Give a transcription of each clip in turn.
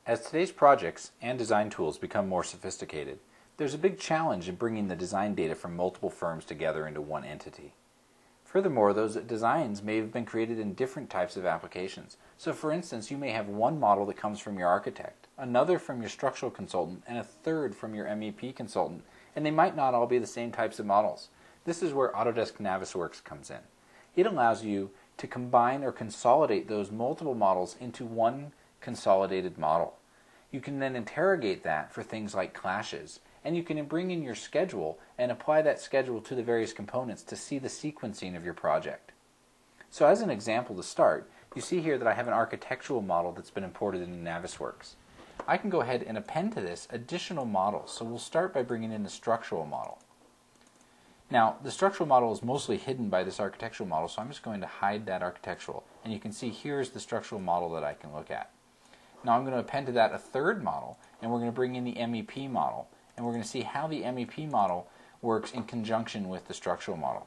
As today's projects and design tools become more sophisticated, there's a big challenge in bringing the design data from multiple firms together into one entity. Furthermore, those designs may have been created in different types of applications. So for instance, you may have one model that comes from your architect, another from your structural consultant, and a third from your MEP consultant, and they might not all be the same types of models. This is where Autodesk NavisWorks comes in. It allows you to combine or consolidate those multiple models into one consolidated model. You can then interrogate that for things like clashes, and you can bring in your schedule and apply that schedule to the various components to see the sequencing of your project. So as an example to start, you see here that I have an architectural model that's been imported into NavisWorks. I can go ahead and append to this additional models. So we'll start by bringing in the structural model. Now, the structural model is mostly hidden by this architectural model, so I'm just going to hide that architectural. And you can see here's the structural model that I can look at. Now I'm going to append to that a third model, and we're going to bring in the MEP model. And we're going to see how the MEP model works in conjunction with the structural model.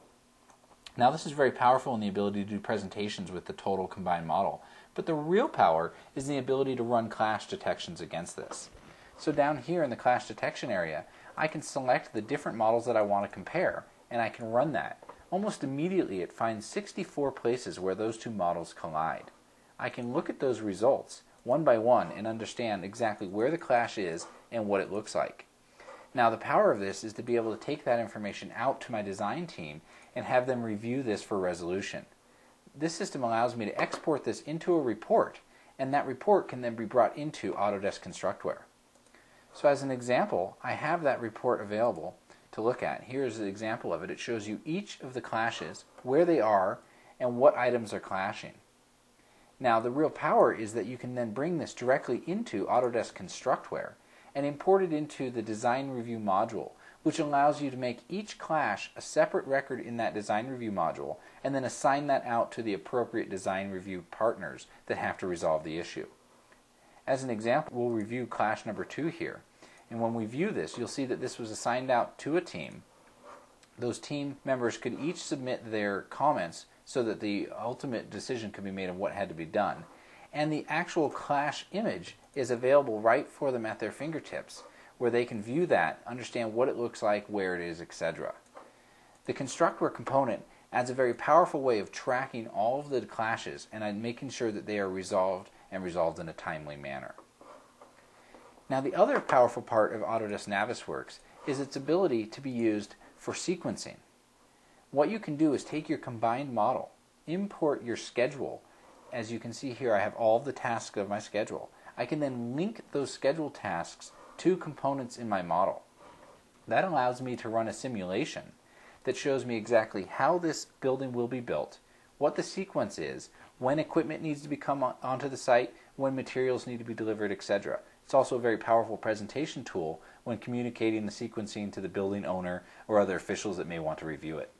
Now this is very powerful in the ability to do presentations with the total combined model. But the real power is the ability to run clash detections against this. So down here in the clash detection area, I can select the different models that I want to compare, and I can run that. Almost immediately it finds 64 places where those two models collide. I can look at those results one by one and understand exactly where the clash is and what it looks like. Now the power of this is to be able to take that information out to my design team and have them review this for resolution. This system allows me to export this into a report, and that report can then be brought into Autodesk Constructware. So as an example, I have that report available to look at. Here's an example of it. It shows you each of the clashes, where they are, and what items are clashing. Now the real power is that you can then bring this directly into Autodesk Constructware and import it into the design review module, which allows you to make each clash a separate record in that design review module and then assign that out to the appropriate design review partners that have to resolve the issue. As an example, we'll review clash number 2 here. And when we view this, you'll see that this was assigned out to a team. Those team members could each submit their comments so that the ultimate decision could be made of what had to be done. And the actual clash image is available right for them at their fingertips, where they can view that, understand what it looks like, where it is, etc. The Constructware component adds a very powerful way of tracking all of the clashes and making sure that they are resolved and resolved in a timely manner. Now the other powerful part of Autodesk NavisWorks is its ability to be used for sequencing. What you can do is take your combined model, import your schedule. As you can see here, I have all of the tasks of my schedule. I can then link those schedule tasks to components in my model. That allows me to run a simulation that shows me exactly how this building will be built, what the sequence is, when equipment needs to be come onto the site, when materials need to be delivered, etc. It's also a very powerful presentation tool when communicating the sequencing to the building owner or other officials that may want to review it.